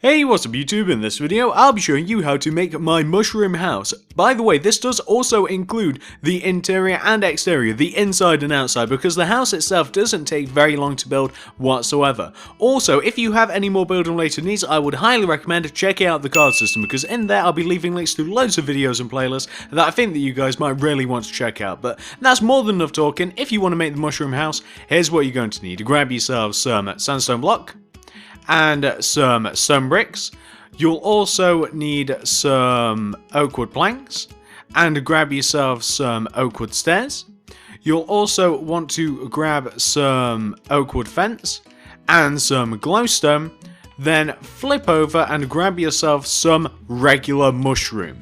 Hey, what's up YouTube? In this video, I'll be showing you how to make my mushroom house. By the way, this does also include the interior and exterior, the inside and outside, because the house itself doesn't take very long to build whatsoever. Also, if you have any more build related needs, I would highly recommend checking out the card system, because in there I'll be leaving links to loads of videos and playlists that I think that you guys might really want to check out. But that's more than enough talking. If you want to make the mushroom house, here's what you're going to need. Grab yourself some sandstone block and some stone bricks. You'll also need some oak wood planks, and grab yourself some oak wood stairs. You'll also want to grab some oak wood fence and some glowstone, then flip over and grab yourself some regular mushroom.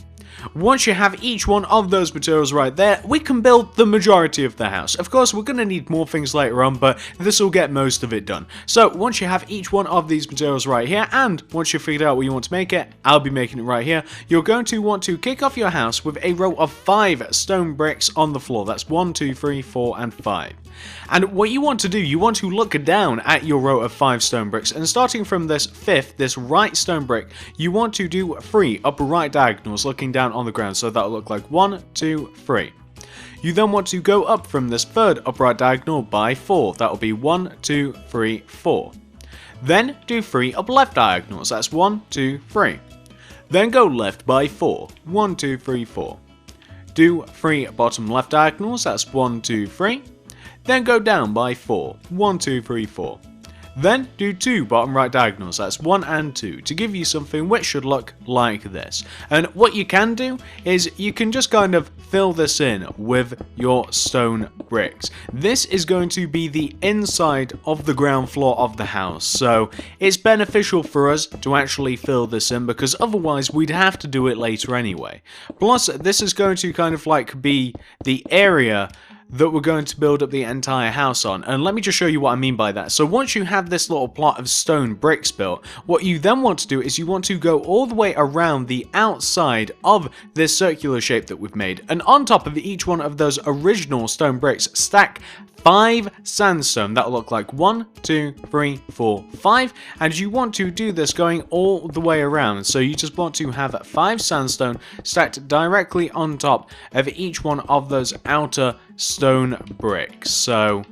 Once you have each one of those materials right there, we can build the majority of the house. Of course, we're going to need more things later on, but this will get most of it done. So once you have each one of these materials right here, and once you've figured out where you want to make it, I'll be making it right here, you're going to want to kick off your house with a row of 5 stone bricks on the floor. That's 1, 2, 3, 4, and 5. And what you want to do, you want to look down at your row of 5 stone bricks, and starting from this 5th, this right stone brick, you want to do 3 upper right diagonals looking down on the ground, so that'll look like 1, 2, 3. You then want to go up from this 3rd upright diagonal by 4, that'll be 1, 2, 3, 4. Then do 3 up left diagonals, that's 1, 2, 3. Then go left by 4, 1, 2, 3, 4. Do 3 bottom left diagonals, that's 1, 2, 3. Then go down by 4, 1, 2, 3, 4. Then do 2 bottom right diagonals, that's 1 and 2, to give you something which should look like this. And what you can do is you can just kind of fill this in with your stone bricks. This is going to be the inside of the ground floor of the house, so it's beneficial for us to actually fill this in, because otherwise we'd have to do it later anyway. Plus, this is going to kind of like be the area that we're going to build up the entire house on. And let me just show you what I mean by that. So once you have this little plot of stone bricks built, what you then want to do is you want to go all the way around the outside of this circular shape that we've made. And on top of each one of those original stone bricks, stack 5 sandstone. That'll look like 1, 2, 3, 4, 5. And you want to do this going all the way around. So you just want to have 5 sandstone stacked directly on top of each one of those outer stone bricks. So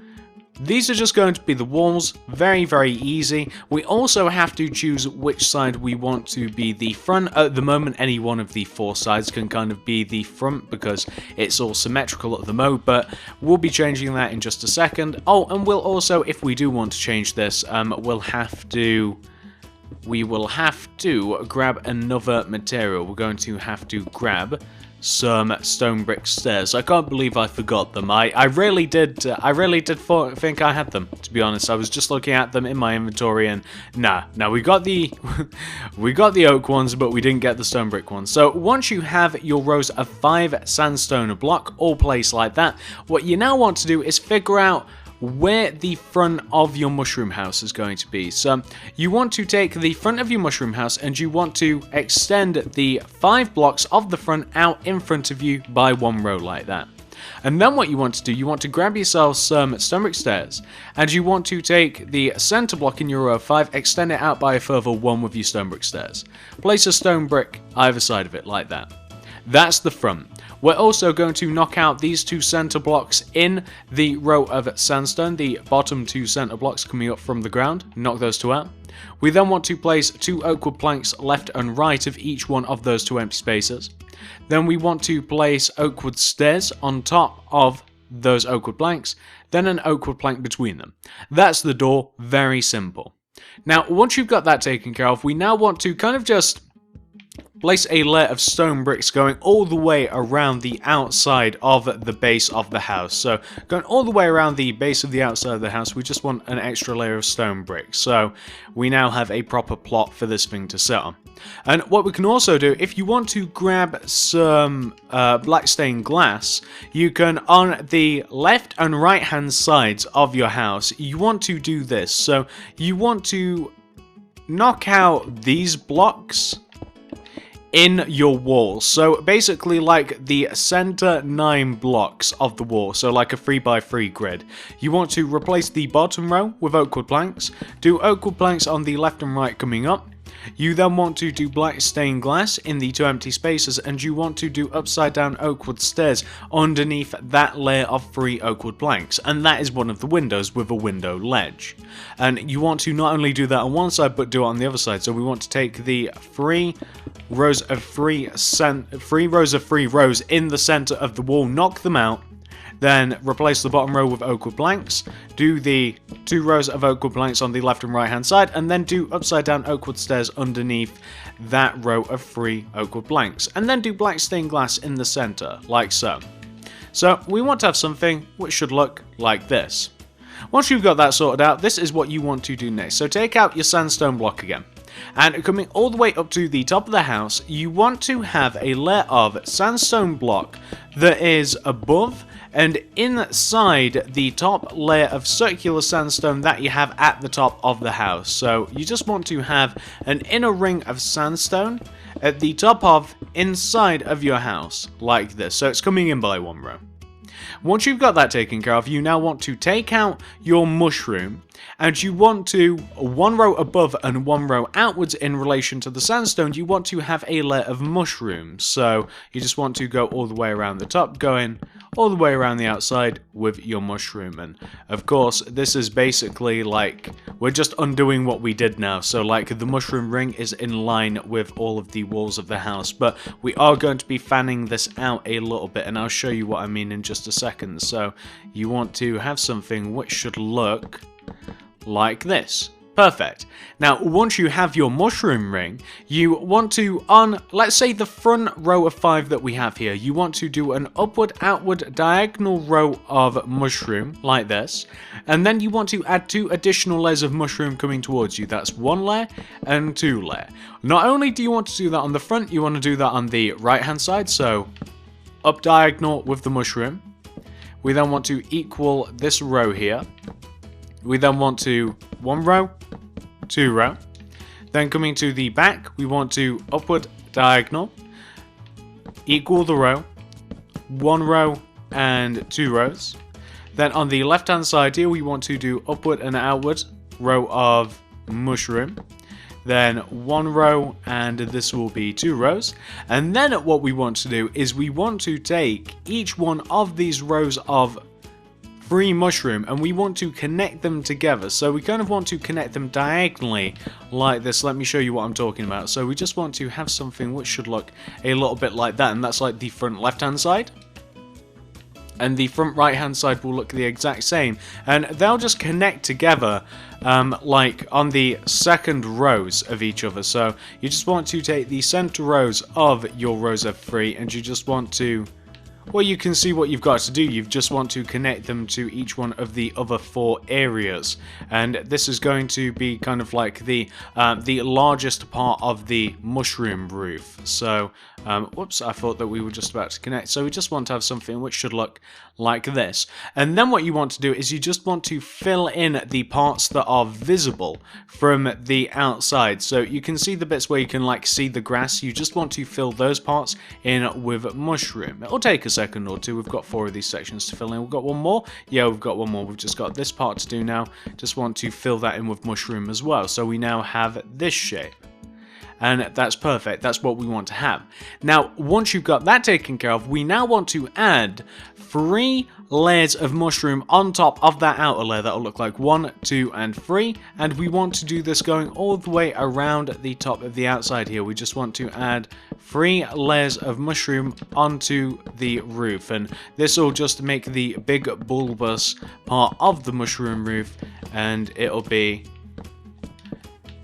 these are just going to be the walls, very, very easy. We also have to choose which side we want to be the front. At the moment, any one of the 4 sides can kind of be the front because it's all symmetrical at the moment, but we'll be changing that in just a second. Oh, and we'll also, if we do want to change this, we will have to grab another material. We're going to have to grab some stone brick stairs. I can't believe I forgot them. I really did think I had them, to be honest. I was just looking at them in my inventory and nah, we got the we got the oak ones, but we didn't get the stone brick ones. So once you have your rows of 5 sandstone block all placed like that, what you now want to do is figure out where the front of your mushroom house is going to be. So you want to take the front of your mushroom house and you want to extend the 5 blocks of the front out in front of you by 1 row like that. And then what you want to do, you want to grab yourself some stone brick stairs, and you want to take the center block in your row of 5, extend it out by a further 1 with your stone brick stairs. Place a stone brick either side of it like that. That's the front. We're also going to knock out these 2 center blocks in the row of sandstone, the bottom 2 center blocks coming up from the ground. Knock those 2 out. We then want to place 2 oak wood planks left and right of each one of those 2 empty spaces. Then we want to place oak wood stairs on top of those oak wood planks, then an oak wood plank between them. That's the door, very simple. Now, once you've got that taken care of, we now want to kind of just place a layer of stone bricks going all the way around the outside of the base of the house. So going all the way around the base of the outside of the house, we just want an extra layer of stone bricks. So we now have a proper plot for this thing to sit on. And what we can also do, if you want to grab some black stained glass, you can, on the left and right hand sides of your house, you want to do this. So you want to knock out these blocks in your wall. So basically like the center 9 blocks of the wall, so like a 3x3 grid. You want to replace the bottom row with oak wood planks, do oak wood planks on the left and right coming up, You then want to do black stained glass in the 2 empty spaces, and you want to do upside down oak wood stairs underneath that layer of 3 oak wood planks, and that is one of the windows with a window ledge. And you want to not only do that on one side but do it on the other side. So we want to take the 3 rows of 3 rows in the center of the wall, knock them out, then replace the bottom row with oak wood planks, do the 2 rows of oak wood planks on the left and right hand side, and then do upside down oak wood stairs underneath that row of 3 oak wood planks, and then do black stained glass in the center, like so. So we want to have something which should look like this. Once you've got that sorted out, this is what you want to do next. So take out your sandstone block again, and coming all the way up to the top of the house, you want to have a layer of sandstone block that is above and inside the top layer of circular sandstone that you have at the top of the house. So you just want to have an inner ring of sandstone at the top of inside of your house, like this. So it's coming in by 1 row. Once you've got that taken care of, you now want to take out your mushroom, and you want to, 1 row above and 1 row outwards in relation to the sandstone, you want to have a layer of mushrooms. So you just want to go all the way around the top, going all the way around the outside with your mushroom. And of course, this is basically like, we're just undoing what we did now. So like the mushroom ring is in line with all of the walls of the house, but we are going to be fanning this out a little bit, and I'll show you what I mean in just a second. So you want to have something which should look like this. Perfect. Now, once you have your mushroom ring, you want to, on, let's say, the front row of 5 that we have here, you want to do an upward, outward, diagonal row of mushroom, like this, and then you want to add 2 additional layers of mushroom coming towards you. That's 1 layer and 2 layer. Not only do you want to do that on the front, you want to do that on the right-hand side, so up diagonal with the mushroom. We then want to equal this row here. We then want to 1 row, 2 row. Then coming to the back, we want to upward diagonal, equal the row, 1 row and 2 rows. Then on the left hand side here, we want to do upward and outward row of mushroom. Then 1 row, and this will be 2 rows. And then what we want to do is we want to take each one of these rows of 3 mushroom, and we want to connect them together. So we kind of want to connect them diagonally like this. Let me show you what I'm talking about. So we just want to have something which should look a little bit like that, and that's like the front left hand side. And the front right hand side will look the exact same, and they'll just connect together like on the second rows of each other. So you just want to take the center rows of your rows of 3, and you just want to, well, you can see what you've got to do. You just want to connect them to each one of the other 4 areas, and this is going to be kind of like the largest part of the mushroom roof. So whoops, I thought that we were just about to connect. So we just want to have something which should look like this. And then what you want to do is you just want to fill in the parts that are visible from the outside. So you can see the bits where you can like see the grass. You just want to fill those parts in with mushroom. It'll take a second or 2. We've got 4 of these sections to fill in. We've got 1 more. Yeah, we've got 1 more. We've just got this part to do now. Just want to fill that in with mushroom as well. So we now have this shape. And that's perfect. That's what we want to have. Now, once you've got that taken care of, we now want to add 3 layers of mushroom on top of that outer layer. That'll look like 1, 2, and 3. And we want to do this going all the way around the top of the outside here. We just want to add 3 layers of mushroom onto the roof. And this will just make the big bulbous part of the mushroom roof. And it'll be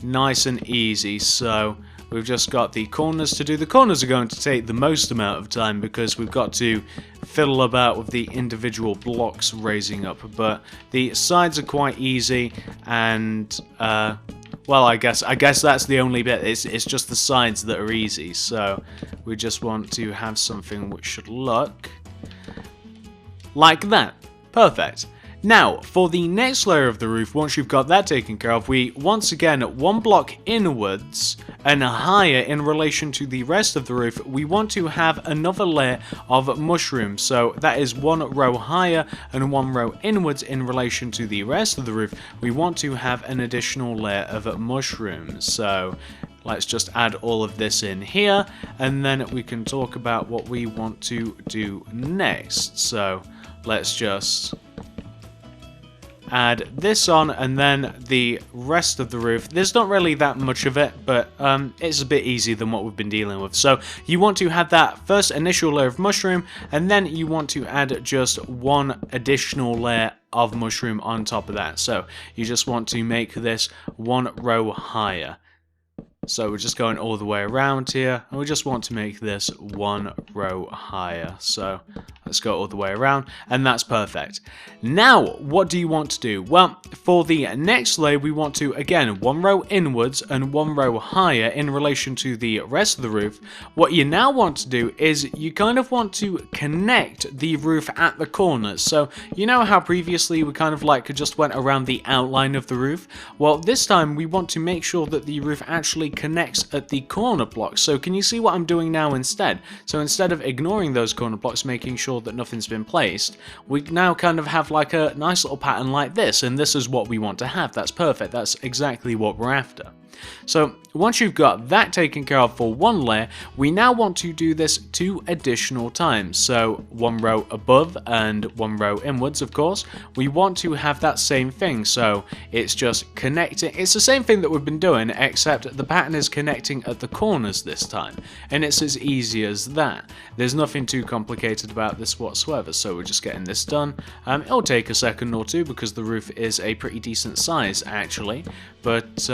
nice and easy. So we've just got the corners to do. The corners are going to take the most amount of time because we've got to fiddle about with the individual blocks raising up, but the sides are quite easy. And well, I guess that's the only bit. It's just the sides that are easy. So we just want to have something which should look like that. Perfect. Now, for the next layer of the roof, once you've got that taken care of, we once again 1 block inwards and higher in relation to the rest of the roof, we want to have another layer of mushrooms. So that is 1 row higher and 1 row inwards in relation to the rest of the roof. We want to have an additional layer of mushrooms. So let's just add all of this in here, and then we can talk about what we want to do next. So let's just add this on, and then the rest of the roof. There's not really that much of it, but it's a bit easier than what we've been dealing with. So you want to have that first initial layer of mushroom, and then you want to add just one additional layer of mushroom on top of that. So you just want to make this one row higher. So we're just going all the way around here, and we just want to make this one row higher. So let's go all the way around, and that's perfect. Now, what do you want to do? Well, for the next layer, we want to, again, one row inwards and one row higher in relation to the rest of the roof. What you now want to do is you kind of want to connect the roof at the corners. So you know how previously we kind of like just went around the outline of the roof? Well, this time we want to make sure that the roof actually connects at the corner blocks. So can you see what I'm doing now instead? So instead of ignoring those corner blocks, making sure that nothing's been placed, we now kind of have like a nice little pattern like this, and this is what we want to have. That's perfect. That's exactly what we're after. So once you've got that taken care of for one layer, we now want to do this 2 additional times. So one row above and one row inwards, of course. We want to have that same thing. So it's just connecting. It's the same thing that we've been doing, except the pattern is connecting at the corners this time. And it's as easy as that. There's nothing too complicated about this whatsoever. So we're just getting this done. It'll take a second or two because the roof is a pretty decent size actually. But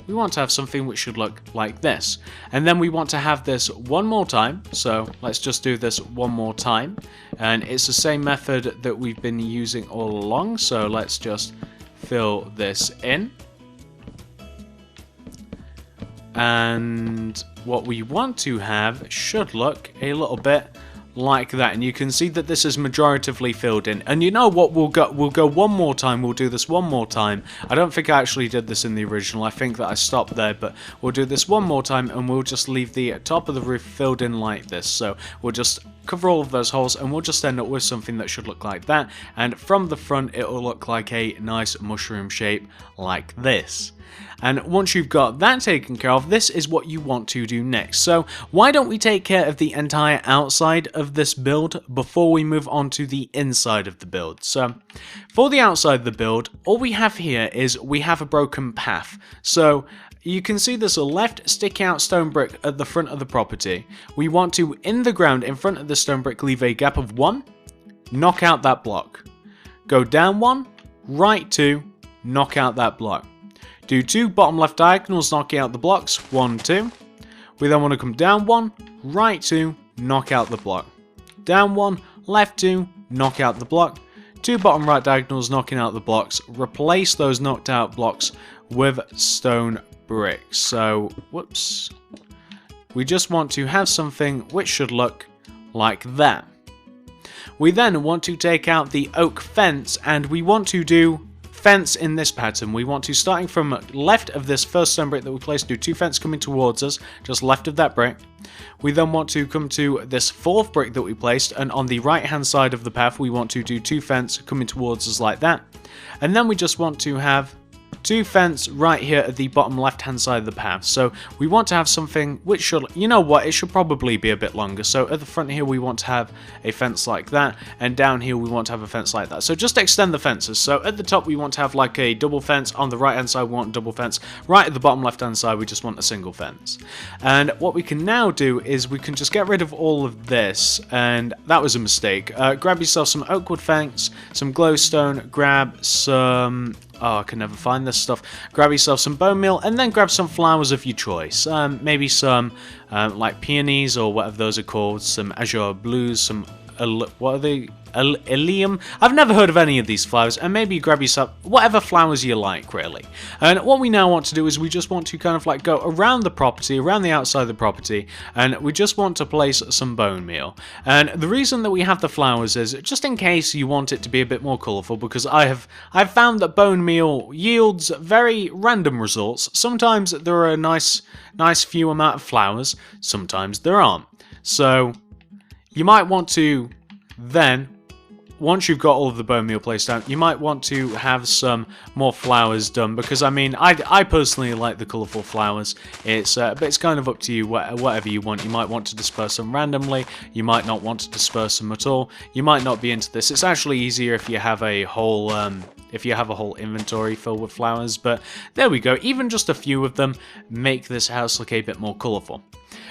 we want to have something which should look like this. And then we want to have this one more time. So let's just do this one more time. And it's the same method that we've been using all along. So let's just fill this in. And what we want to have should look a little bit like that, and you can see that this is majoritively filled in. And you know what, we'll go one more time. We'll do this one more time. I don't think I actually did this in the original. I think that I stopped there, but we'll do this one more time, and we'll just leave the top of the roof filled in like this. So we'll just cover all of those holes, and we'll just end up with something that should look like that. And from the front, it will look like a nice mushroom shape like this. And once you've got that taken care of, this is what you want to do next. So why don't we take care of the entire outside of this build before we move on to the inside of the build. So for the outside of the build, all we have here is we have a broken path. So you can see there's a left sticking out stone brick at the front of the property. We want to, in the ground in front of the stone brick, leave a gap of 1, knock out that block. Go down 1, right 2, knock out that block. Do 2 bottom left diagonals, knocking out the blocks, 1, 2. We then want to come down 1, right 2, knock out the block. Down 1, left 2, knock out the block. 2 bottom right diagonals, knocking out the blocks. Replace those knocked out blocks with stone bricks. So, whoops. We just want to have something which should look like that. We then want to take out the oak fence, and we want to do fence in this pattern. We want to, starting from left of this first stone brick that we placed, do 2 fence coming towards us, just left of that brick. We then want to come to this 4th brick that we placed, and on the right hand side of the path we want to do 2 fence coming towards us like that. And then we just want to have 2 fence right here at the bottom left hand side of the path. So we want to have something which should, you know what, it should probably be a bit longer. So at the front here we want to have a fence like that, and down here we want to have a fence like that. So just extend the fences. So at the top we want to have like a double fence, on the right hand side we want a double fence, right at the bottom left hand side we just want a single fence. And what we can now do is we can just get rid of all of this, and that was a mistake. Grab yourself some oak wood fence, some glowstone, grab some, oh, I can never find this stuff. Grab yourself some bone meal, and then grab some flowers of your choice. Maybe some like peonies or whatever those are called, some azure blues, some what are they? Ilium? I've never heard of any of these flowers, and maybe grab yourself whatever flowers you like, really. And what we now want to do is we just want to kind of like go around the property, around the outside of the property, and we just want to place some bone meal. And the reason that we have the flowers is just in case you want it to be a bit more colourful, because I've found that bone meal yields very random results. Sometimes there are a nice few amount of flowers, sometimes there aren't. So you might want to then once you've got all of the bone meal placed down, you might want to have some more flowers done, because I mean, I personally like the colourful flowers. But it's kind of up to you, whatever you want. You might want to disperse them randomly, you might not want to disperse them at all, you might not be into this. It's actually easier if you have a whole inventory filled with flowers, but there we go. Even just a few of them make this house look a bit more colourful.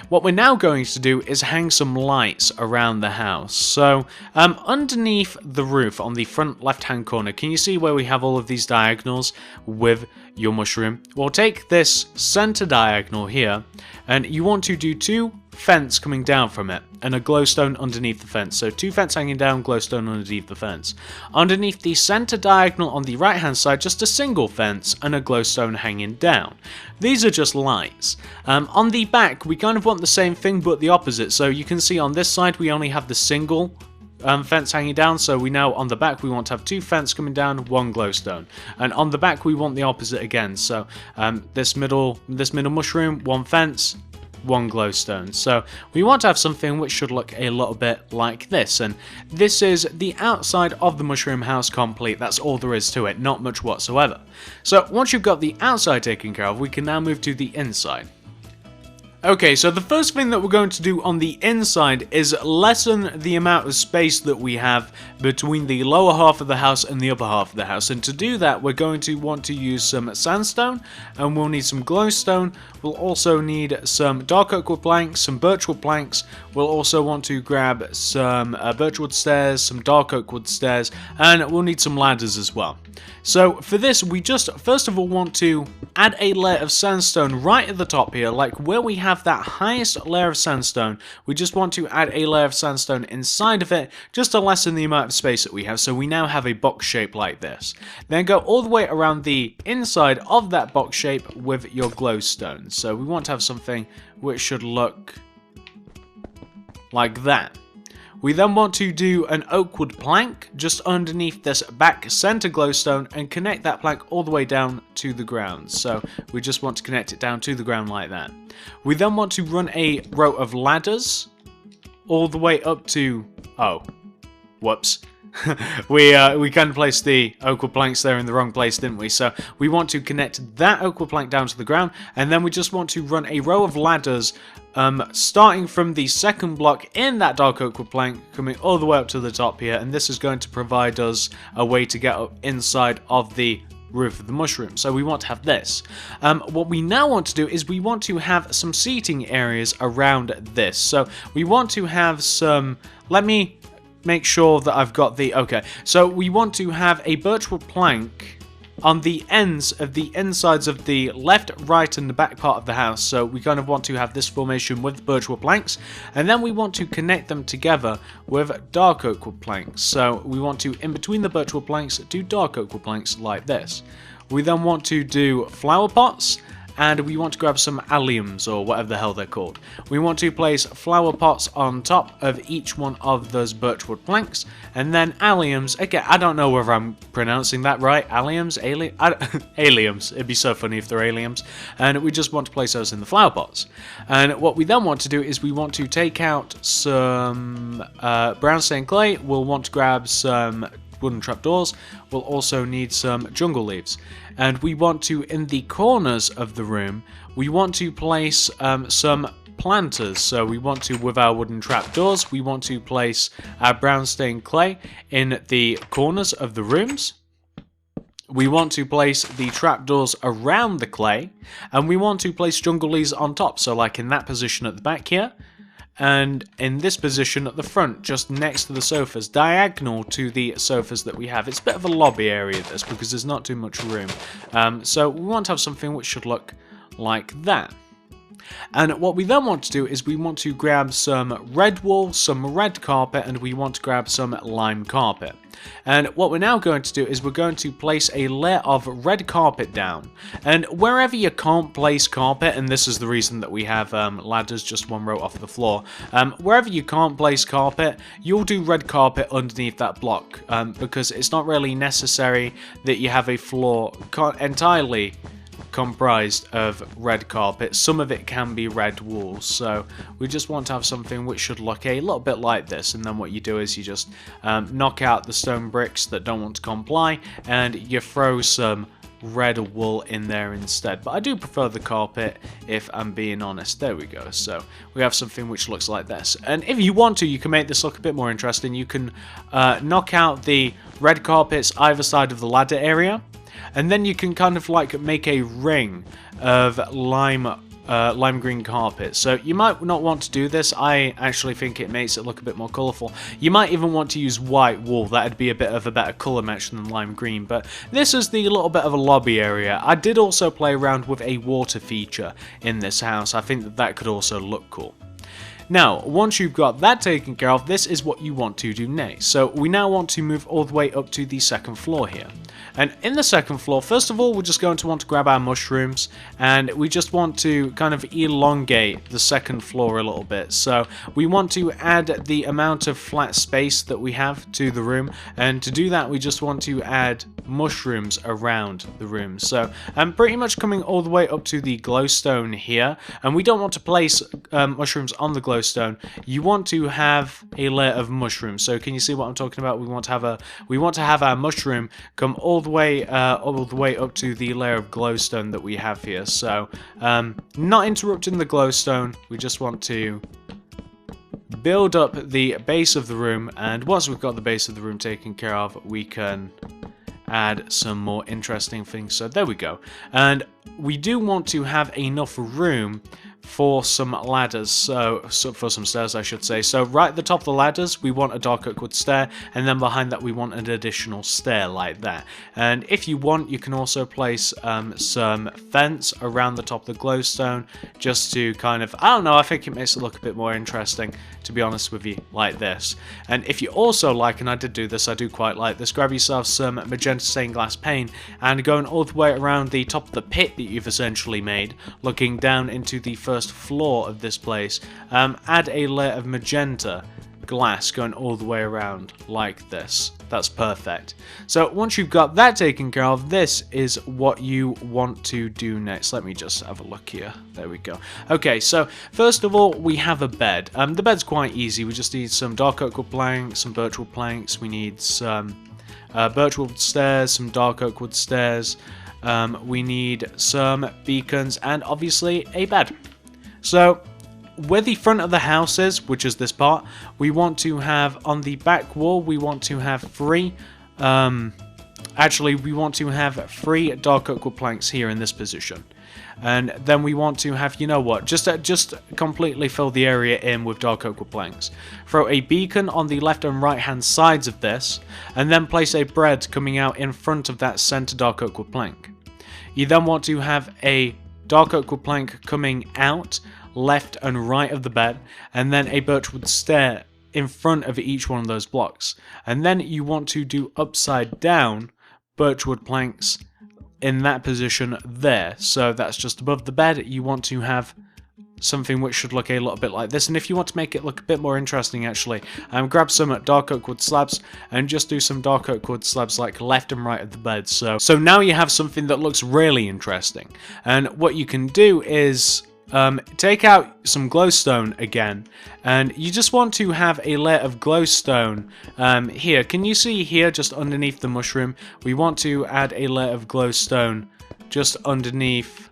What we're now going to do is hang some lights around the house. So underneath the roof on the front left hand corner, can you see where we have all of these diagonals with your mushroom? Well, take this center diagonal here, and you want to do 2 fence coming down from it and a glowstone underneath the fence. So 2 fence hanging down, glowstone underneath the fence. Underneath the center diagonal on the right hand side, just a single fence and a glowstone hanging down. These are just lights. On the back, we kind of want the same thing but the opposite. So you can see on this side we only have the single fence hanging down, so we know on the back we want to have 2 fence coming down, 1 glowstone, and on the back we want the opposite again. So this middle mushroom, 1 fence, 1 glowstone. So we want to have something which should look a little bit like this, and this is the outside of the mushroom house complete. That's all there is to it, not much whatsoever. So once you've got the outside taken care of, we can now move to the inside. Okay, so the first thing that we're going to do on the inside is lessen the amount of space that we have between the lower half of the house and the upper half of the house. And to do that, we're going to want to use some sandstone, and we'll need some glowstone. We'll also need some dark oak wood planks, some birchwood planks. We'll also want to grab some birchwood stairs, some dark oak wood stairs, and we'll need some ladders as well. So for this, we just first of all want to add a layer of sandstone right at the top here, like where we have that highest layer of sandstone. We just want to add a layer of sandstone inside of it, just to lessen the amount of space that we have, so we now have a box shape like this. Then go all the way around the inside of that box shape with your glowstone. So we want to have something which should look like that. We then want to do an oak wood plank just underneath this back center glowstone and connect that plank all the way down to the ground. So we just want to connect it down to the ground like that. We then want to run a row of ladders all the way up to... oh, whoops. we kind of placed the oak wood planks there in the wrong place, didn't we? So we want to connect that oak wood plank down to the ground, and then we just want to run a row of ladders starting from the second block in that dark oak wood plank, coming all the way up to the top here, and this is going to provide us a way to get up inside of the roof of the mushroom. So we want to have this. What we now want to do is we want to have some seating areas around this. So we want to have some... let me make sure that I've got the... okay, so we want to have a birchwood plank on the ends of the insides of the left, right, and the back part of the house. So we kind of want to have this formation with birchwood planks, and then we want to connect them together with dark oak wood planks. So we want to, in between the birchwood planks, do dark oak wood planks like this. We then want to do flower pots, and we want to grab some alliums, or whatever the hell they're called. We want to place flower pots on top of each one of those birchwood planks, and then alliums. Again, I don't know whether I'm pronouncing that right. Alliums? Alliums. It'd be so funny if they're alliums. And we just want to place those in the flower pots. And what we then want to do is we want to take out some brown stained clay. We'll want to grab some wooden trapdoors. We'll also need some jungle leaves, and we want to, in the corners of the room, we want to place some planters. So we want to, with our wooden trapdoors, we want to place our brown stained clay in the corners of the rooms. We want to place the trapdoors around the clay, and we want to place jungle leaves on top, so like in that position at the back here, and in this position at the front, just next to the sofas, diagonal to the sofas that we have. It's a bit of a lobby area, this, because there's not too much room. So we want to have something which should look like that. And what we then want to do is we want to grab some red wool, some red carpet, and we want to grab some lime carpet. And what we're now going to do is we're going to place a layer of red carpet down. And wherever you can't place carpet, and this is the reason that we have ladders just one row off the floor, wherever you can't place carpet, you'll do red carpet underneath that block, because it's not really necessary that you have a floor entirely comprised of red carpet. Some of it can be red walls, so we just want to have something which should look a little bit like this. And then what you do is you just knock out the stone bricks that don't want to comply, and you throw some red wool in there instead. But I do prefer the carpet, if I'm being honest. There we go. So we have something which looks like this. And if you want to, you can make this look a bit more interesting. You can knock out the red carpets either side of the ladder area, and then you can kind of like make a ring of lime green carpet. So you might not want to do this. I actually think it makes it look a bit more colourful. You might even want to use white wool. That'd be a bit of a better colour match than lime green. But this is the little bit of a lobby area. I did also play around with a water feature in this house. I think that that could also look cool. Now, once you've got that taken care of, this is what you want to do next. So we now want to move all the way up to the second floor here. And in the second floor, first of all, we're just going to want to grab our mushrooms, and we just want to kind of elongate the second floor a little bit. So we want to add the amount of flat space that we have to the room, and to do that, we just want to add mushrooms around the room. So I'm pretty much coming all the way up to the glowstone here, and we don't want to place mushrooms on the glowstone. You want to have a layer of mushrooms. So can you see what I'm talking about? We want to have our mushroom come all the way up to the layer of glowstone that we have here. So not interrupting the glowstone, we just want to build up the base of the room, and once we've got the base of the room taken care of, we can add some more interesting things. So there we go. And we do want to have enough room for some ladders, so for some stairs I should say. So right at the top of the ladders we want a dark oak wood stair, and then behind that we want an additional stair like that. And if you want, you can also place some fence around the top of the glowstone, just to kind of, I don't know, I think it makes it look a bit more interesting, to be honest with you, like this. And if you also like, and I did do this, I do quite like this, grab yourself some magenta stained glass paint and going all the way around the top of the pit that you've essentially made, looking down into the first floor of this place, add a layer of magenta glass going all the way around like this. That's perfect. So once you've got that taken care of, this is what you want to do next. Let me just have a look here. There we go. Okay, so first of all, we have a bed. The bed's quite easy. We just need some dark oak wood planks, some birch wood planks. We need some birch wood stairs, some dark oak wood stairs. We need some beacons and obviously a bed. So where the front of the house is, which is this part, we want to have on the back wall, we want to have three dark oak wood planks here in this position. And then we want to have, you know what, just completely fill the area in with dark oak wood planks. Throw a beacon on the left and right hand sides of this, and then place a bread coming out in front of that center dark oak wood plank. You then want to have a dark oak wood plank coming out left and right of the bed, and then a birchwood stair in front of each one of those blocks. And then you want to do upside down birchwood planks in that position there. So that's just above the bed. You want to have something which should look a little bit like this. And if you want to make it look a bit more interesting, actually, grab some dark oak wood slabs and just do some dark oak wood slabs like left and right of the bed. So now you have something that looks really interesting. And what you can do is take out some glowstone again, and you just want to have a layer of glowstone here. Can you see here, just underneath the mushroom? We want to add a layer of glowstone just underneath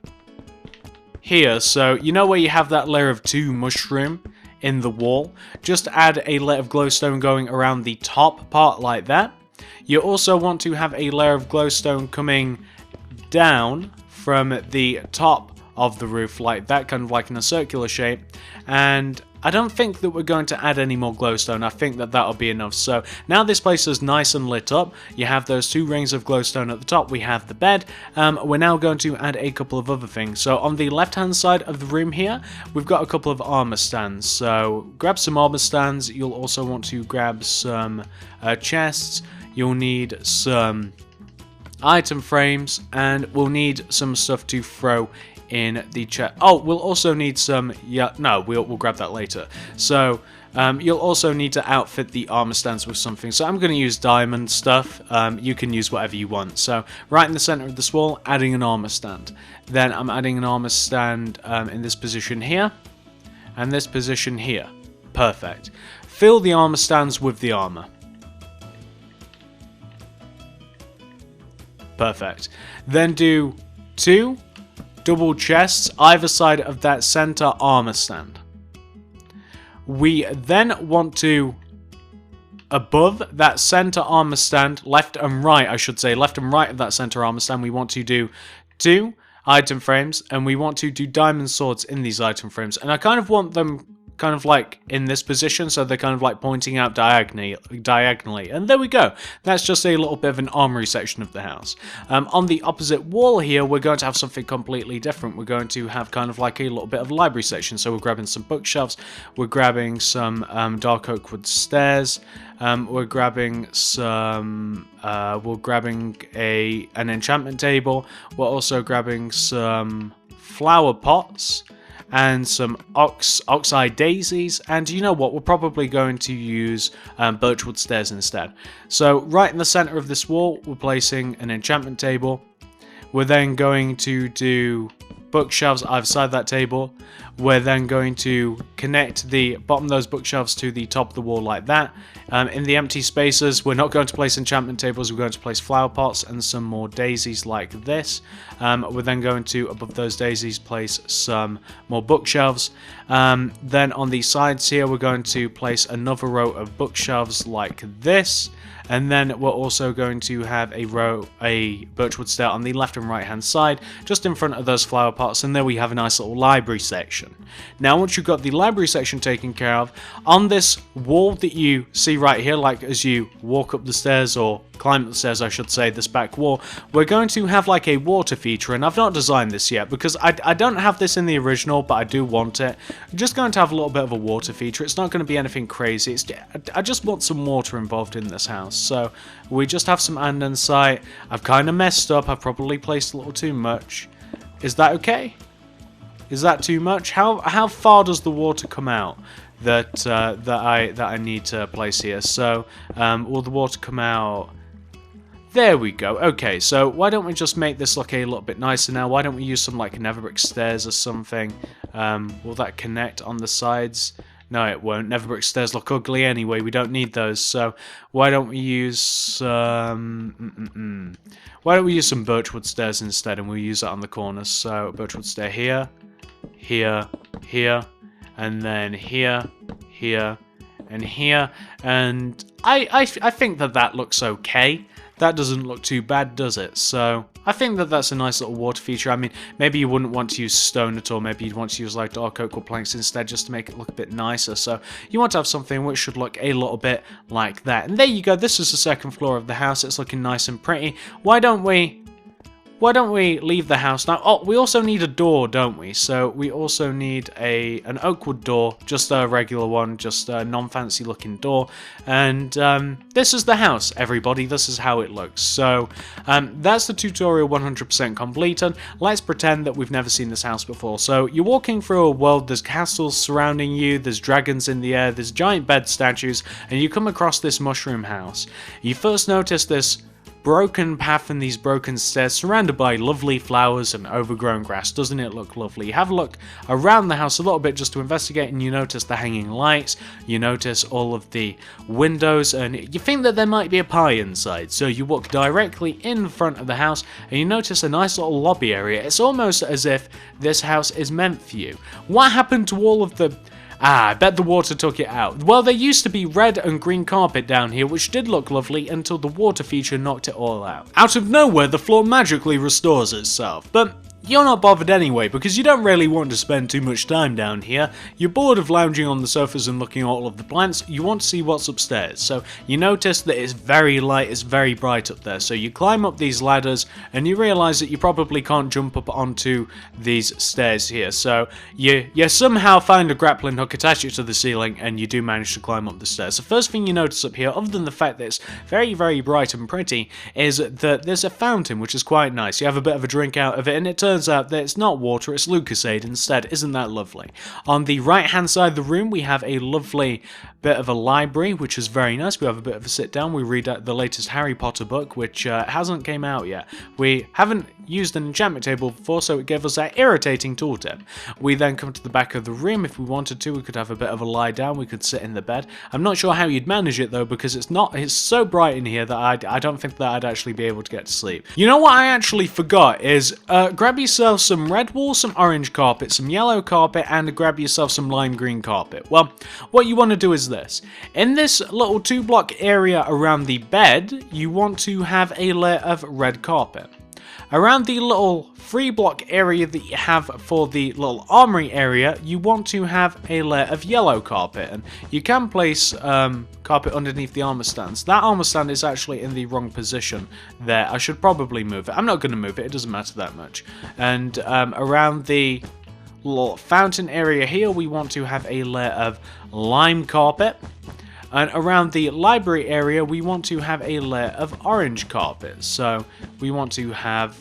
here. So you know where you have that layer of 2 mushroom in the wall? Just add a layer of glowstone going around the top part like that. You also want to have a layer of glowstone coming down from the top of the roof like that, kind of like in a circular shape. And I don't think that we're going to add any more glowstone. I think that that'll be enough. So now this place is nice and lit up. You have those 2 rings of glowstone at the top. We have the bed. We're now going to add a couple of other things. So on the left hand side of the room here, we've got a couple of armor stands. So grab some armor stands. You'll also want to grab some chests. You'll need some item frames, and we'll need some stuff to throw in the chest. Oh, we'll also need some, we'll grab that later. So You'll also need to outfit the armor stands with something. So I'm going to use diamond stuff. You can use whatever you want. So right in the center of this wall, adding an armor stand. Then I'm adding an armor stand in this position here. And this position here. Perfect. Fill the armor stands with the armor. Perfect. Then do 2 double chests either side of that center armor stand. We then want to, above that center armor stand, left and right, I should say, left and right of that center armor stand, we want to do 2 item frames, and we want to do diamond swords in these item frames. And I kind of want them kind of like in this position, so they're kind of like pointing out diagonally. And there we go. That's just a little bit of an armory section of the house. On the opposite wall here, we're going to have something completely different. We're going to have kind of like a little bit of library section. So we're grabbing some bookshelves, we're grabbing some dark oak wood stairs, we're grabbing some an enchantment table, we're also grabbing some flower pots and some oxeye daisies, and you know what, we're probably going to use birchwood stairs instead. So right in the center of this wall, we're placing an enchantment table. We're then going to do bookshelves either side of that table. We're then going to connect the bottom of those bookshelves to the top of the wall like that. In the empty spaces, we're not going to place enchantment tables, we're going to place flower pots and some more daisies like this. We're then going to, above those daisies, place some more bookshelves. Then on the sides here, we're going to place another row of bookshelves like this. And then we're also going to have a birchwood stair on the left and right hand side, just in front of those flower pots, and there we have a nice little library section. Now once you've got the library section taken care of, on this wall that you see right here, like as you walk up the stairs, or climb up the stairs I should say, this back wall, we're going to have like a water feature, and I've not designed this yet because I don't have this in the original, but I do want it. I'm just going to have a little bit of a water feature. It's not going to be anything crazy, I just want some water involved in this house. So we just have some andesite. I've kind of messed up. I've probably placed a little too much. Is that okay? Is that too much? How far does the water come out that I need to place here? So will the water come out? There we go. Okay, so why don't we just make this look a little bit nicer now? Why don't we use some like netherbrick stairs or something? Will that connect on the sides? No, it won't. Netherbrick stairs look ugly anyway. We don't need those. So why don't we use some... Why don't we use some birchwood stairs instead, and we'll use that on the corners. So birchwood stair here, here, here, and then here, here, and here. And I think that looks okay. That doesn't look too bad, does it? So I think that's a nice little water feature. I mean, maybe you wouldn't want to use stone at all. Maybe you'd want to use like dark oak or planks instead, just to make it look a bit nicer. So you want to have something which should look a little bit like that. And there you go. This is the second floor of the house. It's looking nice and pretty. Why don't we leave the house now? Oh, we also need a door, don't we? So we also need an oak wood door, just a regular one, just a non-fancy looking door. And this is the house, everybody. This is how it looks. So that's the tutorial 100% completed. Let's pretend that we've never seen this house before. So you're walking through a world, there's castles surrounding you, there's dragons in the air, there's giant bed statues, and you come across this mushroom house. You first notice this broken path and these broken stairs surrounded by lovely flowers and overgrown grass. Doesn't it look lovely? You have a look around the house a little bit just to investigate, and you notice the hanging lights, you notice all of the windows, and you think that there might be a pie inside. So you walk directly in front of the house and you notice a nice little lobby area. It's almost as if this house is meant for you. What happened to all of the... I bet the water took it out. Well, there used to be red and green carpet down here, which did look lovely until the water feature knocked it all out. Out of nowhere, the floor magically restores itself, but you're not bothered anyway, because you don't really want to spend too much time down here. You're bored of lounging on the sofas and looking at all of the plants. You want to see what's upstairs. So you notice that it's very light, it's very bright up there. So you climb up these ladders and you realize that you probably can't jump up onto these stairs here. So you somehow find a grappling hook, attach it to the ceiling, and you do manage to climb up the stairs. The first thing you notice up here, other than the fact that it's very, very bright and pretty, is that there's a fountain, which is quite nice. You have a bit of a drink out of it, and it turns turns out that it's not water, it's Lucasade instead. Isn't that lovely? On the right hand side of the room we have a lovely bit of a library, which is very nice. We have a bit of a sit down, we read the latest Harry Potter book, which hasn't came out yet. We haven't used an enchantment table before, so it gave us that irritating tooltip. We then come to the back of the room. If we wanted to, we could have a bit of a lie down, we could sit in the bed. I'm not sure how you'd manage it though, because it's so bright in here that I don't think that I'd actually be able to get to sleep. You know what I actually forgot is grab yourself some red wool, some orange carpet, some yellow carpet, and grab yourself some lime green carpet. Well, what you want to do is this. In this little 2-block area around the bed, you want to have a layer of red carpet. Around the little 3-block area that you have for the little armory area, you want to have a layer of yellow carpet, and you can place carpet underneath the armor stands. That armor stand is actually in the wrong position there. I should probably move it. I'm not going to move it, it doesn't matter that much. And around the little fountain area here, we want to have a layer of lime carpet. And around the library area, we want to have a layer of orange carpet. So we want to have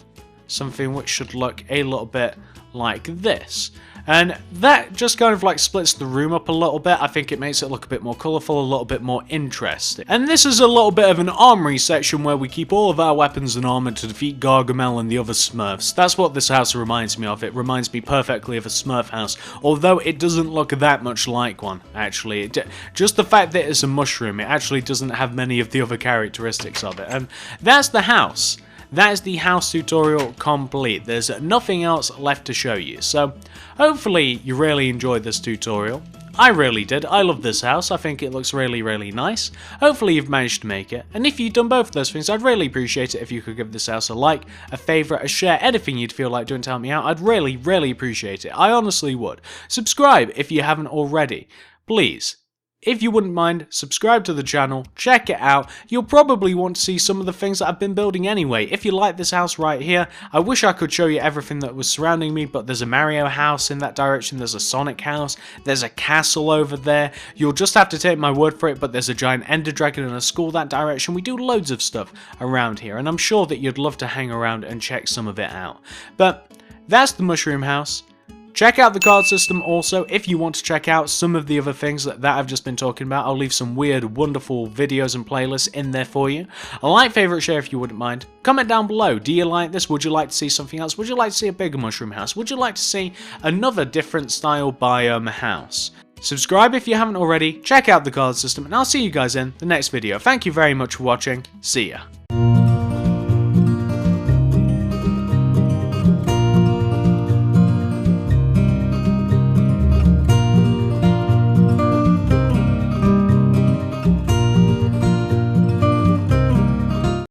something which should look a little bit like this. And that just kind of like splits the room up a little bit. I think it makes it look a bit more colourful, a little bit more interesting. And this is a little bit of an armory section where we keep all of our weapons and armour to defeat Gargamel and the other Smurfs. That's what this house reminds me of. It reminds me perfectly of a Smurf house, although it doesn't look that much like one, actually. Just the fact that it's a mushroom, it actually doesn't have many of the other characteristics of it. And that's the house. That is the house tutorial complete. There's nothing else left to show you. So hopefully you really enjoyed this tutorial. I really did. I love this house. I think it looks really, really nice. Hopefully you've managed to make it. And if you've done both of those things, I'd really appreciate it if you could give this house a like, a favourite, a share, anything you'd feel like doing to help me out. I'd really, really appreciate it. I honestly would. Subscribe if you haven't already. Please. If you wouldn't mind, subscribe to the channel, check it out. You'll probably want to see some of the things that I've been building anyway. If you like this house right here, I wish I could show you everything that was surrounding me, but there's a Mario house in that direction, there's a Sonic house, there's a castle over there. You'll just have to take my word for it, but there's a giant Ender Dragon and a school that direction. We do loads of stuff around here, and I'm sure that you'd love to hang around and check some of it out. But that's the Mushroom House. Check out the card system also if you want to check out some of the other things that I've just been talking about. I'll leave some weird, wonderful videos and playlists in there for you. A like, favourite, share if you wouldn't mind. Comment down below. Do you like this? Would you like to see something else? Would you like to see a bigger mushroom house? Would you like to see another different style biome house? Subscribe if you haven't already. Check out the card system and I'll see you guys in the next video. Thank you very much for watching. See ya.